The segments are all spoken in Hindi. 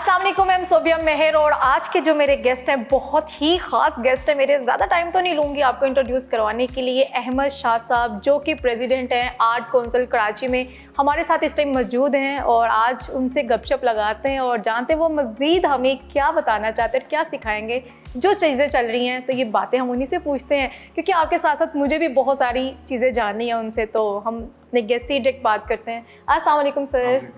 अस्सलाम वालेकुम, मैं सोबिया मेहर और आज के जो मेरे गेस्ट हैं बहुत ही ख़ास गेस्ट हैं। मेरे ज़्यादा टाइम तो नहीं लूँगी आपको इंट्रोड्यूस करवाने के लिए। अहमद शाह साहब जो कि प्रेसिडेंट हैं आर्ट काउंसिल कराची में, हमारे साथ इस टाइम मौजूद हैं और आज उनसे गपशप लगाते हैं और जानते हैं वो मज़ीद हमें क्या बताना चाहते हैं, क्या सिखाएंगे, जो चीज़ें चल रही हैं। तो ये बातें हम उन्हीं से पूछते हैं क्योंकि आपके साथ साथ मुझे भी बहुत सारी चीज़ें जाननी है उनसे। तो हम अपने गेस्ट से डायरेक्ट बात करते हैं। अस्सलाम वालेकुम सर।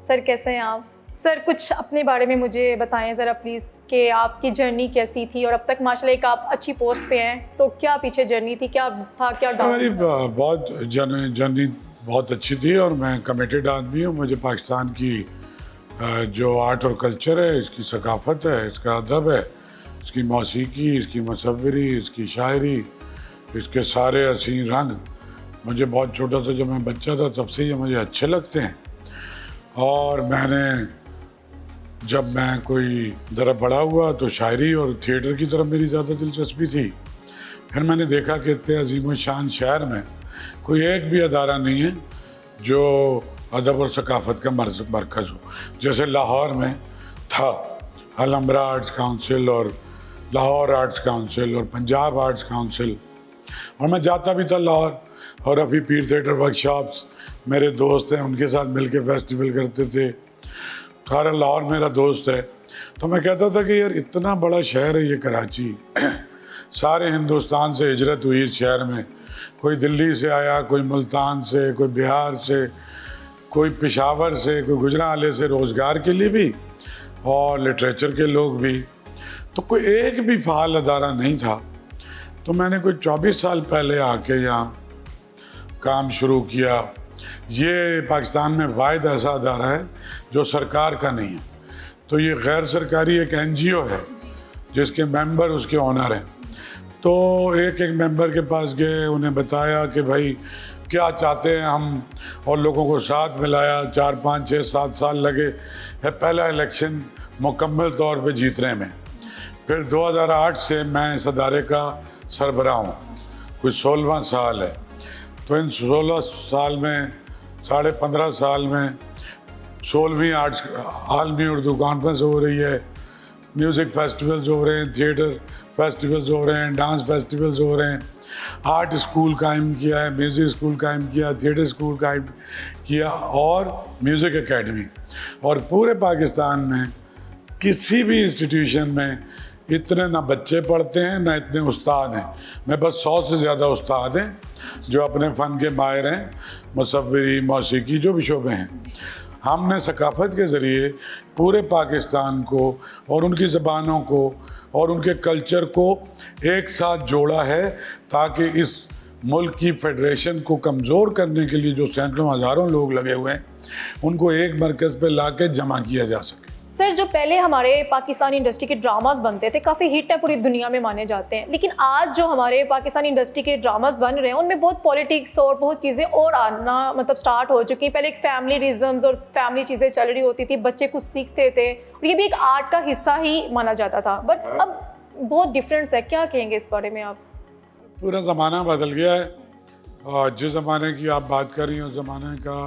सर कैसे हैं आप? सर कुछ अपने बारे में मुझे बताएं ज़रा प्लीज़ कि आपकी जर्नी कैसी थी और अब तक माशाल्लाह एक आप अच्छी पोस्ट पे हैं, तो क्या पीछे जर्नी थी, क्या था, क्या हमारी बहुत जर्नी बहुत अच्छी थी और मैं कमिटेड आदमी हूँ। मुझे पाकिस्तान की जो आर्ट और कल्चर है, इसकी सकाफ़त है, इसका अदब है, इसकी मौसीकी, इसकी मसव्वरी, इसकी शायरी, इसके सारे हसीन रंग मुझे बहुत छोटा सा जब मैं बच्चा था तब से ये मुझे अच्छे लगते हैं। और जब मैं कोई ज़रा बड़ा हुआ तो शायरी और थिएटर की तरफ मेरी ज़्यादा दिलचस्पी थी। फिर मैंने देखा कि इतने अजीम शान शहर में कोई एक भी अदारा नहीं है जो अदब और सकाफ़त का मरकज़ हो। जैसे लाहौर में था अलहम्बरा आर्ट्स काउंसिल और लाहौर आर्ट्स काउंसिल और पंजाब आर्ट्स काउंसिल, और मैं जाता भी था लाहौर और अभी पीर थिएटर वर्कशॉप्स मेरे दोस्त हैं, उनके साथ मिलके फेस्टिवल करते थे। सारा लाहौर मेरा दोस्त है। तो मैं कहता था कि यार इतना बड़ा शहर है ये कराची, सारे हिंदुस्तान से हिजरत हुई इस शहर में। कोई दिल्ली से आया, कोई मुल्तान से, कोई बिहार से, कोई पेशावर से, कोई गुजरांवाले से, रोज़गार के लिए भी और लिटरेचर के लोग भी। तो कोई एक भी फ़ाल अदारा नहीं था। तो मैंने कोई 24 साल पहले आके यहाँ काम शुरू किया। ये पाकिस्तान में वाहिद ऐसा अदारा है जो सरकार का नहीं है। तो ये गैर सरकारी एक NGO है जिसके मेंबर उसके ओनर हैं। तो एक एक मेंबर के पास गए, उन्हें बताया कि भाई क्या चाहते हैं हम, और लोगों को साथ मिलाया। 4, 5, 6, 7 साल लगे पहला इलेक्शन मुकम्मल तौर पे जीतने में। फिर 2008 से मैं इस अदारे का सरबराह हूँ, कोई 16वां साल है। तो इन 16 साल में 15.5 साल में 16वीं आर्ट्स आलमी उर्दू कॉन्फ्रेंस हो रही है, म्यूज़िक फेस्टिवल्स हो रहे हैं, थिएटर फेस्टिवल्स हो रहे हैं, डांस फेस्टिवल्स हो रहे हैं, आर्ट स्कूल कायम किया है, म्यूज़िक स्कूल कायम किया, थिएटर स्कूल कायम किया और म्यूज़िक एकेडमी। और पूरे पाकिस्तान में किसी भी इंस्टीट्यूशन में इतने ना बच्चे पढ़ते हैं ना इतने उस्ताद हैं। मैं बस 100 से ज़्यादा उस्ताद हैं जो अपने फ़न के माहिर हैं, मुसव्वरी, मौसीकी, जो भी शोबे हैं। हमने सकाफ़त के ज़रिए पूरे पाकिस्तान को और उनकी ज़बानों को और उनके कल्चर को एक साथ जोड़ा है ताकि इस मुल्क की फेडरेशन को कमज़ोर करने के लिए जो सैकड़ों हज़ारों लोग लगे हुए हैं उनको एक मरकज़ पे ला के जमा किया जा सके। सर जो पहले हमारे पाकिस्तानी इंडस्ट्री के ड्रामास बनते थे काफ़ी हिट है, पूरी दुनिया में माने जाते हैं, लेकिन आज जो हमारे पाकिस्तानी इंडस्ट्री के ड्रामास बन रहे हैं उनमें बहुत पॉलिटिक्स और बहुत चीज़ें और आना स्टार्ट हो चुकी हैं। पहले एक फैमिली रिज़म्स और फैमिली चीज़ें चल रही होती थी, बच्चे कुछ सीखते थे और ये भी एक आर्ट का हिस्सा ही माना जाता था, बट अब बहुत डिफरेंस है। क्या कहेंगे इस बारे में आप? पूरा ज़माना बदल गया है और जिस ज़माने की आप बात कर रही हैं उस ज़माने का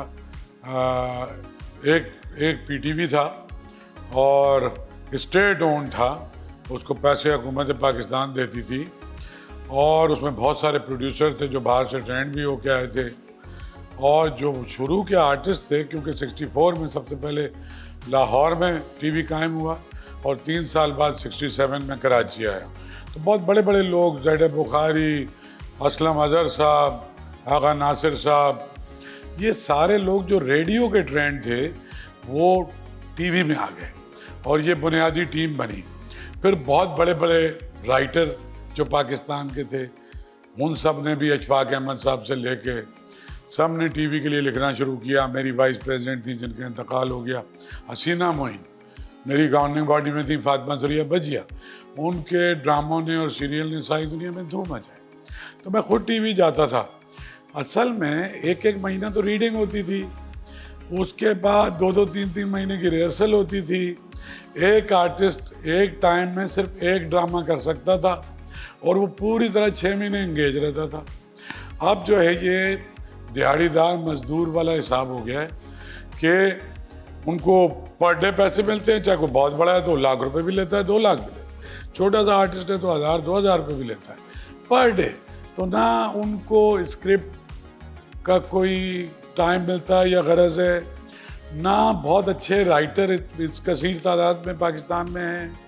एक PTV था और स्टेट ओन था, उसको पैसे हुकूमत पाकिस्तान देती थी और उसमें बहुत सारे प्रोड्यूसर थे जो बाहर से ट्रेंड भी होके आए थे। और जो शुरू के आर्टिस्ट थे, क्योंकि 64 में सबसे पहले लाहौर में TV कायम हुआ और 3 साल बाद 67 में कराची आया, तो बहुत बड़े बड़े लोग, ज़ैड बुखारी, असलम अज़हर साहब, आगा नासिर साहब, ये सारे लोग जो रेडियो के ट्रेंड थे वो TV में आ गए और ये बुनियादी टीम बनी। फिर बहुत बड़े बड़े राइटर जो पाकिस्तान के थे उन सब ने भी, अशफाक अहमद साहब से लेके सब ने TV के लिए लिखना शुरू किया। मेरी वाइस प्रेसिडेंट थी जिनका इंतकाल हो गया, हसीना मोइन, मेरी गवर्निंग बॉडी में थी फातिमा ज़रिया बजिया, उनके ड्रामों ने और सीरियल ने सारी दुनिया में धूम मचाई। तो मैं खुद TV जाता था। असल में एक एक महीना तो रीडिंग होती थी, उसके बाद 2-2, 3-3 महीने की रिहर्सल होती थी। एक आर्टिस्ट एक टाइम में सिर्फ एक ड्रामा कर सकता था और वो पूरी तरह 6 महीने इंगेज रहता था। अब जो है ये दिहाड़ीदार मजदूर वाला हिसाब हो गया है कि उनको पर डे पैसे मिलते हैं, चाहे कोई बहुत बड़ा है तो लाख रुपए भी लेता है, 2 लाख भी लेता है, छोटा सा आर्टिस्ट है तो 1000-2000 रुपये भी लेता है पर डे। तो ना उनको स्क्रिप्ट का कोई टाइम मिलता है या गरज है, ना बहुत अच्छे राइटर इस कसीर तादाद में पाकिस्तान में हैं,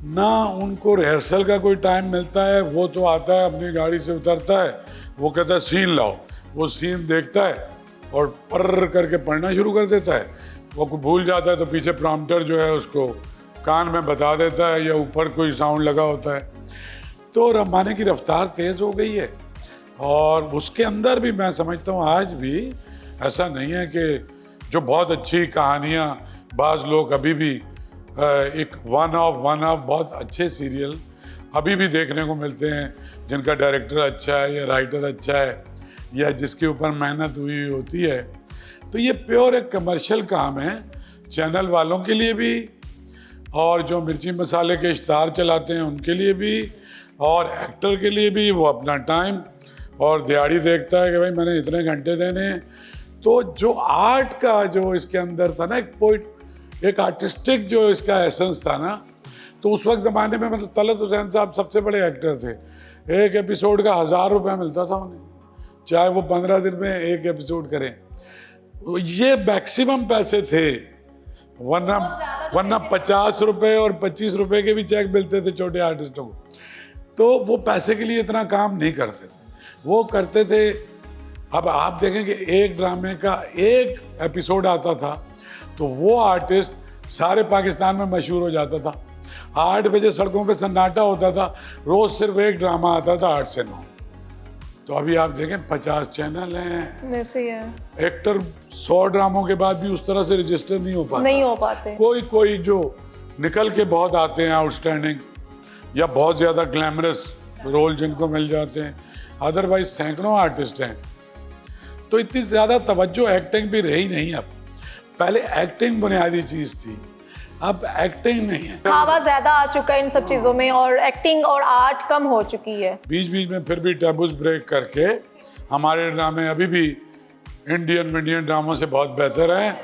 ना उनको रिहर्सल का कोई टाइम मिलता है। वो तो आता है, अपनी गाड़ी से उतरता है, वो कहता है सीन लाओ, वो सीन देखता है और पर्र करके पढ़ना शुरू कर देता है। वो कोई भूल जाता है तो पीछे प्रॉम्प्टर जो है उसको कान में बता देता है या ऊपर कोई साउंड लगा होता है। तो रमाने की रफ्तार तेज़ हो गई है और उसके अंदर भी मैं समझता हूँ आज भी ऐसा नहीं है कि जो बहुत अच्छी कहानियाँ, बाज़ लोग अभी भी एक वन ऑफ बहुत अच्छे सीरियल अभी भी देखने को मिलते हैं जिनका डायरेक्टर अच्छा है या राइटर अच्छा है या जिसके ऊपर मेहनत हुई होती है। तो ये प्योर एक कमर्शियल काम है चैनल वालों के लिए भी और जो मिर्ची मसाले के इश्तार चलाते हैं उनके लिए भी और एक्टर के लिए भी। वो अपना टाइम और दिहाड़ी देखता है कि भाई मैंने इतने घंटे देने हैं। तो जो आर्ट का जो इसके अंदर था ना, एक आर्टिस्टिक जो इसका एसेंस था ना, तो उस वक्त ज़माने में मतलब तलत हुसैन साहब सबसे बड़े एक्टर थे। एक एपिसोड का 1000 रुपये मिलता था उन्हें, चाहे वो 15 दिन में एक एपिसोड करें। ये मैक्सिमम पैसे थे, वरना 50 रुपये और 25 रुपये के भी चेक मिलते थे छोटे आर्टिस्टों को। तो वो पैसे के लिए इतना काम नहीं करते थे, वो करते थे। अब आप देखें कि एक ड्रामे का एक एपिसोड आता था तो वो आर्टिस्ट सारे पाकिस्तान में मशहूर हो जाता था। 8 बजे सड़कों पे सन्नाटा होता था, रोज़ सिर्फ एक ड्रामा आता था 8 से 9। तो अभी आप देखें 50 चैनल हैं, ऐसे ही है। एक्टर 100 ड्रामों के बाद भी उस तरह से रजिस्टर नहीं हो पाते। कोई जो निकल के बहुत आते हैं आउटस्टैंडिंग या बहुत ज़्यादा ग्लैमरस रोल जिनको मिल जाते हैं, अदरवाइज सैकड़ों आर्टिस्ट हैं। तो इतनी ज़्यादा तवज्जो एक्टिंग भी रही नहीं। अब पहले एक्टिंग बुनियादी चीज़ थी, अब एक्टिंग नहीं है। खावा ज़्यादा आ चुका है इन सब चीज़ों में और एक्टिंग और आर्ट कम हो चुकी है। बीच बीच में फिर भी टैबूज ब्रेक करके हमारे ड्रामे अभी भी इंडियन ड्रामों से बहुत बेहतर हैं।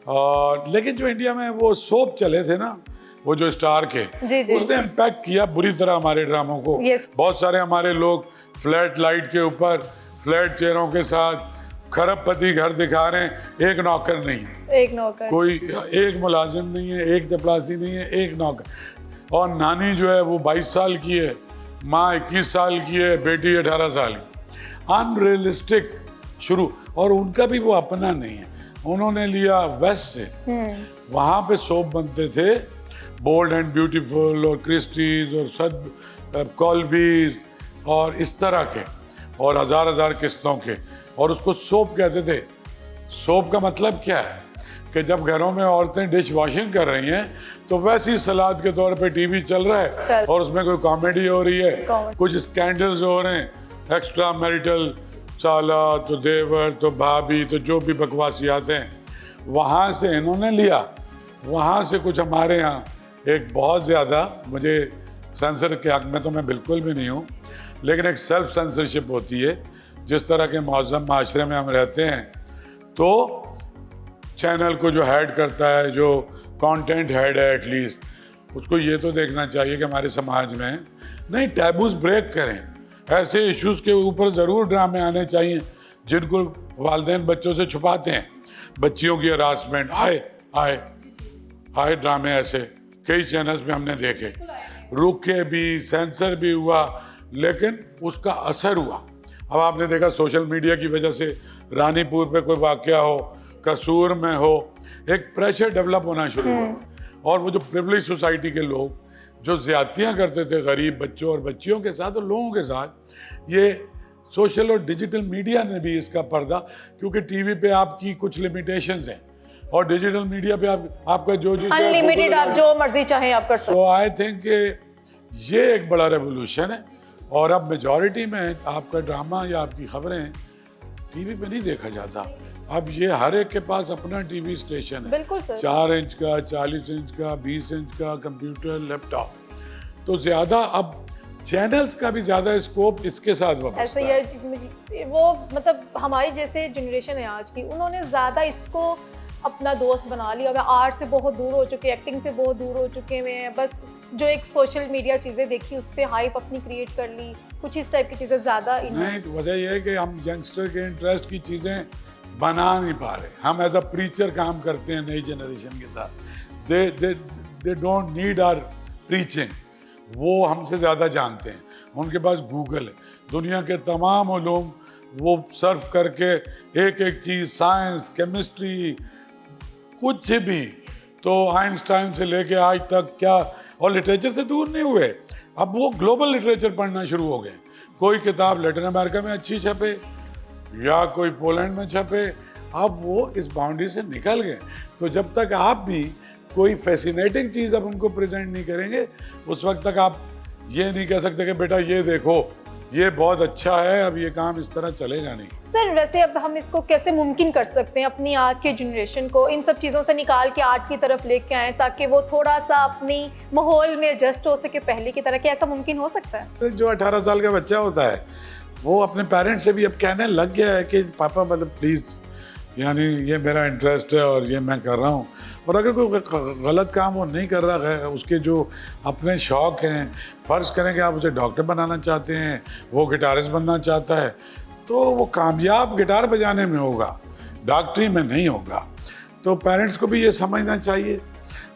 और लेकिन जो इंडिया में वो सोप चले थे ना, वो जो स्टार के, उसने इम्पैक्ट किया बुरी तरह हमारे ड्रामों को। बहुत सारे हमारे लोग फ्लैट लाइट के ऊपर फ्लैट चेयरों के साथ खरबपति घर दिखा रहे हैं, एक नौकर नहीं, कोई एक मुलाजिम नहीं है, एक चपरासी नहीं है, एक नौकर। और नानी जो है वो 22 साल की है, माँ 21 साल की है, बेटी 18 साल की। अनरियलिस्टिक शुरू। और उनका भी वो अपना नहीं है, उन्होंने लिया वेस्ट से। वहाँ पे सोप बनते थे बोल्ड एंड ब्यूटीफुल और क्रिस्टीज और सद कॉल्बीज और इस तरह के और हज़ार किस्तों के, और उसको सोप कहते थे। सोप का मतलब क्या है कि जब घरों में औरतें डिश वॉशिंग कर रही हैं तो वैसी सलाद के तौर पे टीवी चल रहा है और उसमें कोई कॉमेडी हो रही है, कुछ स्कैंडल्स हो रहे हैं, एक्स्ट्रा मैरिटल साला तो देवर तो भाभी तो जो भी बकवासियात हैं, वहाँ से इन्होंने लिया। वहाँ से कुछ हमारे यहाँ एक बहुत ज़्यादा, मुझे सेंसर के हक में तो मैं बिल्कुल भी नहीं हूँ, लेकिन एक सेल्फ सेंसरशिप होती है। जिस तरह के मौज़म माशरे में हम रहते हैं तो चैनल को जो हेड करता है, जो कंटेंट हेड है एटलीस्ट, उसको ये तो देखना चाहिए कि हमारे समाज में नहीं टैबूज ब्रेक करें। ऐसे इश्यूज़ के ऊपर ज़रूर ड्रामे आने चाहिए जिनको वालिदैन बच्चों से छुपाते हैं। बच्चियों की हरासमेंट आए ड्रामे ऐसे कई चैनल्स में हमने देखे, रुके भी, सेंसर भी हुआ, लेकिन उसका असर हुआ। अब आपने देखा सोशल मीडिया की वजह से रानीपुर पे कोई वाक़या हो, कसूर में हो, एक प्रेशर डेवलप होना शुरू हुआ। और वो जो प्रिविलेज सोसाइटी के लोग जो ज़्यादतियाँ करते थे गरीब बच्चों और बच्चियों के साथ और लोगों के साथ, ये सोशल और डिजिटल मीडिया ने भी इसका पर्दा, क्योंकि टीवी पे आपकी कुछ लिमिटेशंस हैं और डिजिटल मीडिया पे आपका जो अनलिमिटेड, आप जो मर्जी चाहे आप कर सकते। तो आई थिंक ये एक बड़ा रेवोल्यूशन है। और अब मेजॉरिटी में आपका ड्रामा या आपकी खबरें टीवी पे नहीं देखा जाता। अब ये हर एक के पास अपना टीवी स्टेशन है। बिल्कुल सर। 4 इंच का, 40 इंच का, 20 इंच का कंप्यूटर, लैपटॉप। तो ज़्यादा अब चैनल्स का भी ज़्यादा स्कोप इसके साथ वापस है। वो मतलब हमारी जैसे जनरेशन है आज की, उन्होंने ज़्यादा इसको अपना दोस्त बना लिया, अब आर्ट से बहुत दूर हो चुके हैं, एक्टिंग से बहुत दूर हो चुके हैं, बस जो एक सोशल मीडिया चीज़ें देखी उस पर हाइप अपनी क्रिएट कर ली, कुछ इस टाइप की चीज़ें ज़्यादा? नहीं, वजह यह है कि हम यंगस्टर के इंटरेस्ट की चीज़ें बना नहीं पा रहे। हम एज अ प्रीचर काम करते हैं नई जनरेशन के साथ। They don't need our preaching, वो हमसे ज़्यादा जानते हैं, उनके पास गूगल है, दुनिया के तमाम उलूम वो सर्फ करके एक एक चीज़, साइंस, केमिस्ट्री, कुछ भी, तो आइंस्टाइन से लेके आज तक क्या, और लिटरेचर से दूर नहीं हुए, अब वो ग्लोबल लिटरेचर पढ़ना शुरू हो गए। कोई किताब लैटिन अमेरिका में अच्छी छपे या कोई पोलैंड में छपे, अब वो इस बाउंड्री से निकल गए। तो जब तक आप भी कोई फैसिनेटिंग चीज़ अब उनको प्रेजेंट नहीं करेंगे, उस वक्त तक आप ये नहीं कह सकते कि बेटा ये देखो ये बहुत अच्छा है, अब ये काम इस तरह चलेगा नहीं। सर वैसे अब हम इसको कैसे मुमकिन कर सकते हैं अपनी आज के जनरेशन को इन सब चीज़ों से निकाल के आर्ट की तरफ लेके आएँ, ताकि वो थोड़ा सा अपनी माहौल में एडजस्ट हो सके पहले की तरह? क्या ऐसा मुमकिन हो सकता है? जो 18 साल का बच्चा होता है वो अपने पेरेंट्स से भी अब कहने लग गया है कि पापा मतलब प्लीज़, यानी ये मेरा इंटरेस्ट है और ये मैं कर रहा हूँ। और अगर कोई गलत काम वो नहीं कर रहा है, उसके जो अपने शौक़ हैं, फ़र्ज़ करें कि आप उसे डॉक्टर बनाना चाहते हैं, वो गिटारिस्ट बनना चाहता है, तो वो कामयाब गिटार बजाने में होगा, डॉक्टरी में नहीं होगा। तो पेरेंट्स को भी ये समझना चाहिए।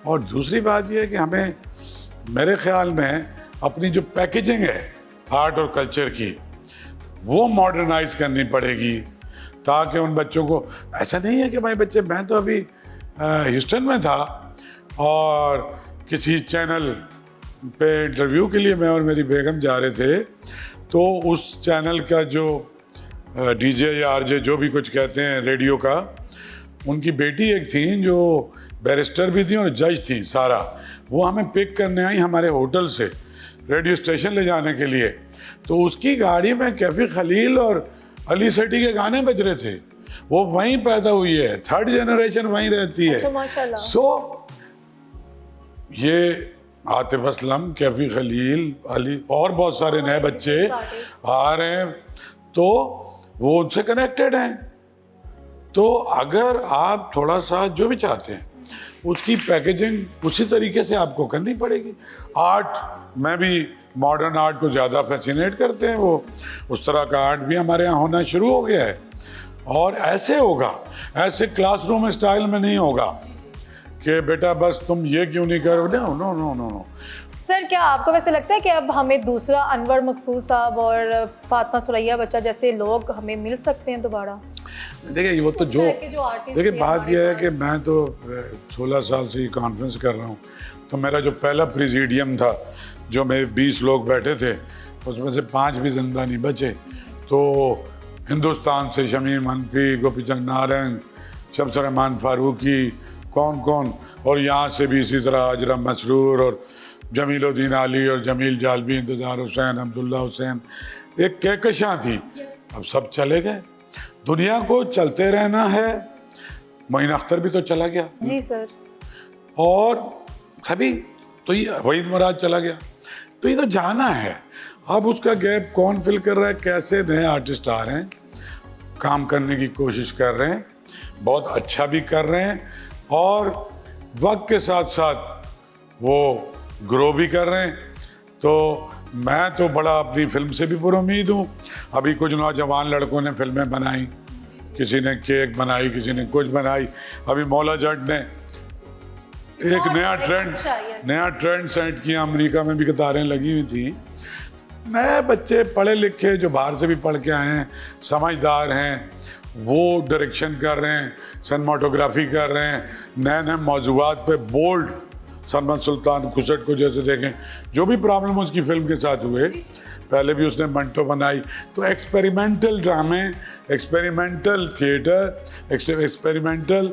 और दूसरी बात ये है कि हमें, मेरे ख़्याल में, अपनी जो पैकेजिंग है आर्ट और कल्चर की, वो मॉडर्नाइज करनी पड़ेगी, ताकि उन बच्चों को, ऐसा नहीं है कि भाई बच्चे, मैं तो अभी ह्यूस्टन में था और किसी चैनल पे इंटरव्यू के लिए मैं और मेरी बेगम जा रहे थे, तो उस चैनल का जो डीजे या आरजे जो भी कुछ कहते हैं रेडियो का, उनकी बेटी एक थी जो बैरिस्टर भी थी और जज थी सारा, वो हमें पिक करने आई हमारे होटल से रेडियो स्टेशन ले जाने के लिए। तो उसकी गाड़ी में कैफी खलील और अली सेठी के गाने बज रहे थे। वो वहीं पैदा हुई है, थर्ड जनरेशन वहीं रहती है। अच्छा, माशाल्लाह। सो ये आतिफ असलम, कैफी खलील, अली और बहुत सारे नए बच्चे आ रहे हैं, तो वो उनसे कनेक्टेड हैं। तो अगर आप थोड़ा सा जो भी चाहते हैं उसकी पैकेजिंग उसी तरीके से आपको करनी पड़ेगी। आर्ट में भी मॉडर्न आर्ट को ज़्यादा फैसिनेट करते हैं, वो उस तरह का आर्ट भी हमारे यहाँ होना शुरू हो गया है। और ऐसे होगा, ऐसे क्लासरूम स्टाइल में नहीं होगा कि बेटा बस तुम ये क्यों नहीं करो, no no no no no. Sir क्या आपको वैसे लगता है कि अब हमें दूसरा अनवर मकसूद साहब और फातिमा सुरैया बच्चा जैसे लोग हमें मिल सकते हैं दोबारा? देखिए वो तो जो देखिए बात यह है कि मैं तो 16 साल से ये कॉन्फ्रेंस कर रहा हूँ, तो मेरा जो पहला प्रेसिडियम था, जो में 20 लोग बैठे थे, उसमें से 5 भी जिंदा नहीं बचे। तो हिंदुस्तान से शमीम हनफी, गोपी चंद नारायण, शम्स रहमान फारूकी, कौन कौन, और यहाँ से भी इसी तरह अजरा मसरूर और जमीलुद्दीन आली और जमील जालबी, इंतज़ार हुसैन, अब्दुल्ला हुसैन, एक कहकशां थी। अब सब चले गए। दुनिया को चलते रहना है। मोइन अख्तर भी तो चला गया जी सर, और सभी, तो ये वहीद मुराद चला गया, तो ये तो जाना है। अब उसका गैप कौन फिल कर रहा है, कैसे नए आर्टिस्ट आ रहे हैं, काम करने की कोशिश कर रहे हैं, बहुत अच्छा भी कर रहे हैं, और वक्त के साथ साथ वो ग्रो भी कर रहे हैं। तो मैं तो बड़ा अपनी फिल्म से भी पुरुमीद हूँ। अभी कुछ नौजवान लड़कों ने फिल्में बनाई, किसी ने केक बनाई, किसी ने कुछ बनाई। अभी मौला जट ने एक नया ट्रेंड सेट किया, अमेरिका में भी कतारें लगी हुई थी। नए बच्चे पढ़े लिखे जो बाहर से भी पढ़ के आए हैं, समझदार हैं, वो डायरेक्शन कर रहे हैं, सिनेमाटोग्राफी कर रहे हैं, नए नए मौजूआत पे बोल्ड। सलमान सुल्तान खुसट को जैसे देखें, जो भी प्रॉब्लम उसकी फिल्म के साथ हुए, पहले भी उसने मंटो बनाई। तो एक्सपेरिमेंटल ड्रामे, एक्सपेरिमेंटल थिएटर, एक्सपेरिमेंटल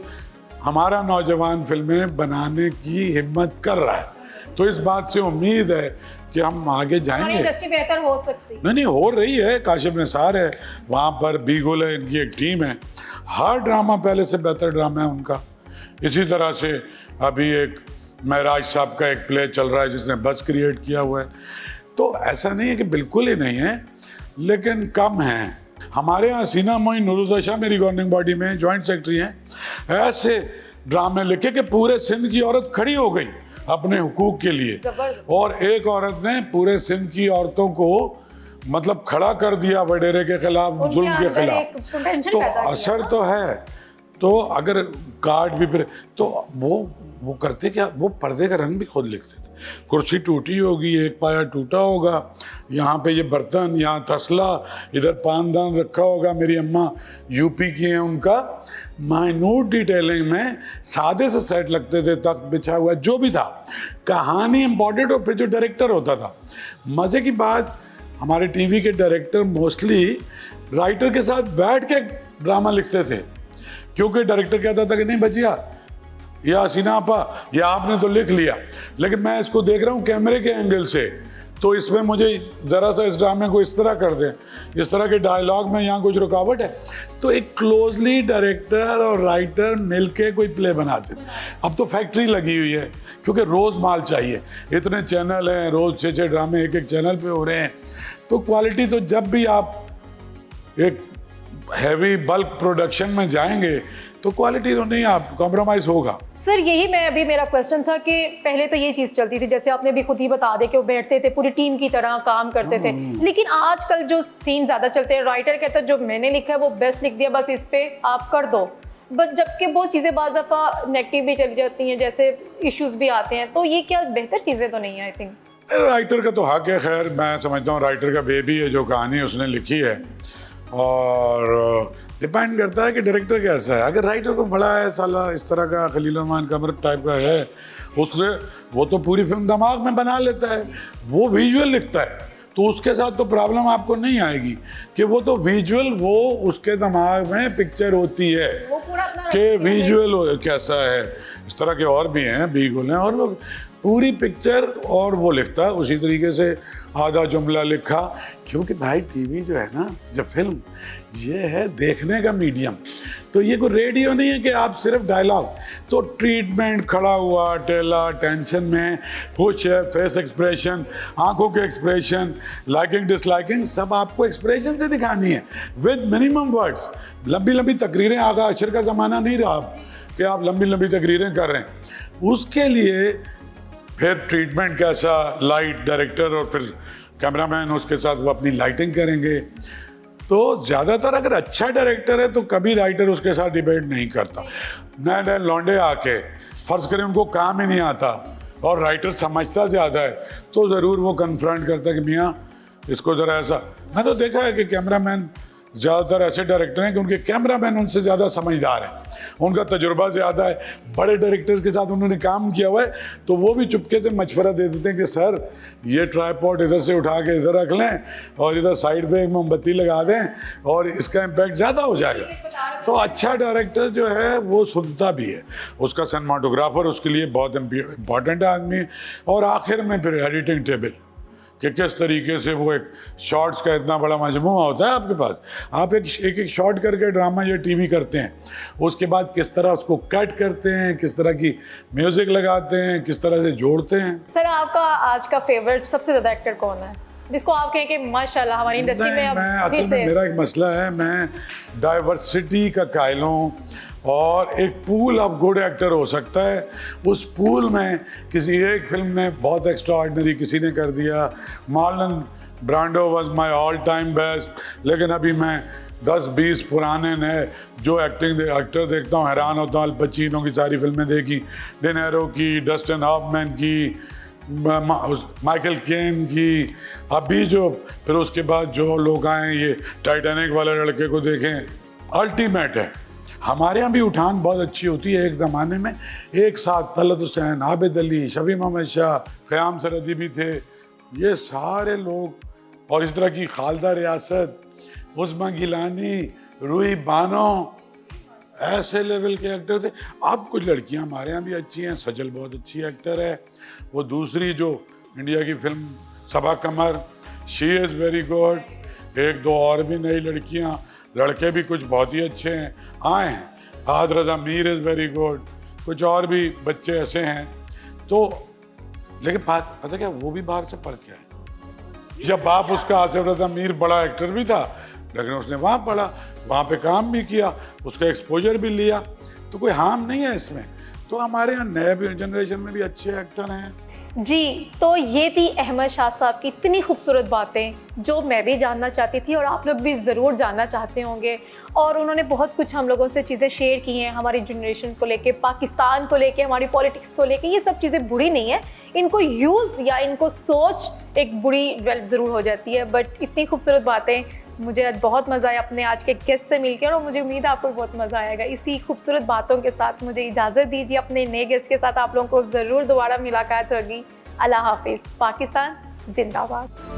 हमारा नौजवान फिल्में बनाने की हिम्मत कर रहा है। तो इस बात से उम्मीद है कि हम आगे जाएंगे। इंडस्ट्री बेहतर हो सकती है। नहीं हो रही है। काशिफ निसार है वहाँ पर, बीगुल है, इनकी एक टीम है। हर ड्रामा पहले से बेहतर ड्रामा है उनका। इसी तरह से अभी एक महराज साहब का एक प्ले चल रहा है जिसने बस क्रिएट किया हुआ है। तो ऐसा नहीं है कि बिल्कुल ही नहीं है, लेकिन कम है। हमारे यहाँ सीना मोइन नूरुद्दीन शाह मेरी गवर्निंग बॉडी में जॉइंट सेक्रेटरी हैं। ऐसे ड्रामे लिखे कि पूरे सिंध की औरत खड़ी हो गई अपने हुकूक के लिए, और एक औरत ने पूरे सिंध की औरतों को मतलब खड़ा कर दिया वडेरे के खिलाफ, जुल्म के खिलाफ। तो असर तो है। तो अगर कार्ड भी फिर तो वो करते क्या, वो पर्दे का रंग भी खुद लिखते थे। कुर्सी टूटी होगी, एक पाया टूटा होगा, यहाँ पे ये बर्तन, यहाँ तसला, इधर पानदान रखा होगा। मेरी अम्मा यूपी की हैं, उनका माइन्यूट डिटेलिंग में सादे से सेट लगते थे, तख्त बिछा हुआ, जो भी था, कहानी इम्पॉर्टेंट। और फिर जो डायरेक्टर होता था, मज़े की बात, हमारे टीवी के डायरेक्टर मोस्टली राइटर के साथ बैठ के ड्रामा लिखते थे, क्योंकि डायरेक्टर कहता था कि नहीं बचिया या हसीना आपा, या आपने तो लिख लिया, लेकिन मैं इसको देख रहा हूँ कैमरे के एंगल से, तो इसमें मुझे ज़रा सा इस ड्रामे को इस तरह कर दें, इस तरह के डायलॉग में यहाँ कुछ रुकावट है। तो एक क्लोजली डायरेक्टर और राइटर मिलके कोई प्ले बनाते थे। अब तो फैक्ट्री लगी हुई है, क्योंकि रोज़ माल चाहिए, इतने चैनल हैं, रोज़ 6-6 ड्रामे एक चैनल पे हो रहे हैं। तो क्वालिटी तो जब भी आप एक हैवी बल्क प्रोडक्शन में जाएंगे तो क्वालिटी तो नहीं, आप कॉम्प्रोमाइज़ होगा। सर यही मेरा क्वेश्चन था कि पहले तो ये चीज़ चलती थी, जैसे आपने भी खुद ही बता दे कि वो बैठते थे पूरी टीम की तरह काम करते थे, लेकिन आजकल जो सीन ज़्यादा चलते हैं, राइटर कहता है जो मैंने लिखा है वो बेस्ट लिख दिया, बस इस पे आप कर दो, बट जबकि वो चीज़ें बाद दफ़ा नेगेटिव भी चली जाती हैं, जैसे इश्यूज भी आते हैं। तो ये क्या बेहतर चीज़ें तो नहीं है? आई थिंक राइटर का तो हक है। खैर मैं समझता हूँ राइटर का बेबी है, जो कहानी उसने लिखी है, और डिपेंड करता है कि डायरेक्टर कैसा है। अगर राइटर को बड़ा है साला, इस तरह का खलील रहमान कमर टाइप का है, उससे वो तो पूरी फिल्म दिमाग में बना लेता है, वो विजुअल लिखता है, तो उसके साथ तो प्रॉब्लम आपको नहीं आएगी कि वो तो विजुअल, वो उसके दिमाग में पिक्चर होती है कि विजुअल कैसा है। इस तरह के और भी हैं, बीगुल हैं, और लोग पूरी पिक्चर और वो लिखता है उसी तरीके से, आधा जुमला लिखा। क्योंकि भाई टीवी जो है ना, जब फिल्म ये है देखने का मीडियम, तो ये कोई रेडियो नहीं है कि आप सिर्फ डायलॉग। तो ट्रीटमेंट, खड़ा हुआ, टेला, टेंशन में, खुश है, फेस एक्सप्रेशन, आंखों के एक्सप्रेशन, लाइकिंग डिसलाइकिंग, सब आपको एक्सप्रेशन से दिखानी है विद मिनिमम वर्ड्स। लंबी लंबी तकरीरें, आगा अशर का ज़माना नहीं रहा कि आप लंबी लंबी तकरीरें कर रहे हैं। उसके लिए फिर ट्रीटमेंट कैसा, लाइट, डायरेक्टर और फिर कैमरामैन उसके साथ वो अपनी लाइटिंग करेंगे। तो ज़्यादातर अगर अच्छा डायरेक्टर है तो कभी राइटर उसके साथ डिबेट नहीं करता। नए नए लौंडे आके फ़र्ज़ करें उनको काम ही नहीं आता और राइटर समझता ज़्यादा है, तो ज़रूर वो कन्फ्रंट करता है कि मियाँ इसको ज़रा ऐसा। मैं तो देखा है कि कैमरामैन ज़्यादातर ऐसे डायरेक्टर हैं कि उनके कैमरामैन उनसे ज़्यादा समझदार हैं, उनका तजुर्बा ज़्यादा है, बड़े डायरेक्टर्स के साथ उन्होंने काम किया हुआ है, तो वो भी चुपके से मशवरा दे देते हैं कि सर ये ट्राइपॉड इधर से उठा के इधर रख लें और इधर साइड पे एक मोमबत्ती लगा दें और इसका इम्पैक्ट ज़्यादा हो जाएगा। तो अच्छा डायरेक्टर जो है वो सुनता भी है, उसका सिनेमाटोग्राफर उसके लिए बहुत इम्पॉर्टेंट आदमी, और आखिर में फिर एडिटिंग टेबल कि किस तरीके से वो एक शॉर्ट्स का इतना बड़ा मजमूआ होता है आपके पास, आप एक शॉर्ट करके ड्रामा या टीवी करते हैं, उसके बाद किस तरह उसको कट करते हैं, किस तरह की म्यूजिक लगाते हैं, किस तरह से जोड़ते हैं। सर आपका आज का फेवरेट सबसे ज़्यादा एक्टर कौन है जिसको आप कहें कि माशाल्लाह हमारी इंडस्ट्री में अब असल में मेरा एक मसला है, मैं डाइवर्सिटी का कायल हूँ, और एक पूल ऑफ गुड एक्टर हो सकता है, उस पूल में किसी एक फिल्म ने बहुत एक्स्ट्रा ऑर्डिनरी किसी ने कर दिया। Marlon Brando was my all time best, लेकिन अभी मैं 10-20 पुराने नए जो एक्टर देखता हूँ हैरान होता हूँ। अल पचीनो की सारी फिल्में देखी, डिनेरो की, डस्टिन हॉफमैन की, माइकल केन की, अभी जो फिर उसके बाद जो लोग आए, ये टाइटैनिक वाले लड़के को देखें, अल्टीमेट है। हमारे यहाँ भी उठान बहुत अच्छी होती है एक ज़माने में, एक साथ तलत हुसैन, आबिद अली, शफी मोहम्मद शाह, क़याम सरहदी भी थे, ये सारे लोग, और इस तरह की खालदा रियासत, उस्मा गिलानी, रूही बानो, ऐसे लेवल के एक्टर थे। अब कुछ लड़कियां हमारे यहाँ भी अच्छी हैं, सजल बहुत अच्छी एक्टर है, वो दूसरी जो इंडिया की film Saba Qamar, she is very good, एक दो और भी नई लड़कियां, लड़के भी कुछ बहुत ही अच्छे हैं आए हैं, आद रज़ा मीर इज़ वेरी गुड, कुछ और भी बच्चे ऐसे हैं। तो लेकिन पता क्या, वो भी बाहर से पढ़ के आए। जब बाप उसका आसिफ रज़ा मीर बड़ा एक्टर भी था, लेकिन उसने वहाँ पढ़ा, वहाँ पे काम भी किया, उसका एक्सपोजर भी लिया, तो कोई हार्म नहीं है इसमें। तो हमारे यहाँ नए जनरेशन में भी अच्छे एक्टर हैं। जी, तो ये थी अहमद शाह साहब की इतनी खूबसूरत बातें जो मैं भी जानना चाहती थी और आप लोग भी ज़रूर जानना चाहते होंगे। और उन्होंने बहुत कुछ हम लोगों से चीज़ें शेयर की हैं, हमारी जनरेशन को लेके, पाकिस्तान को लेके, हमारी पॉलिटिक्स को लेके। ये सब चीज़ें बुरी नहीं है, इनको यूज़ या इनको सोच एक बुरी डेवलप ज़रूर हो जाती है। बट इतनी खूबसूरत बातें, मुझे आज बहुत मज़ा आया अपने आज के गेस्ट से मिलकर और मुझे उम्मीद है आपको भी बहुत मज़ा आएगा। इसी खूबसूरत बातों के साथ मुझे इजाज़त दीजिए, अपने नए गेस्ट के साथ आप लोगों को ज़रूर दोबारा मुलाकात होगी। अल्लाह हाफिज़। पाकिस्तान जिंदाबाद।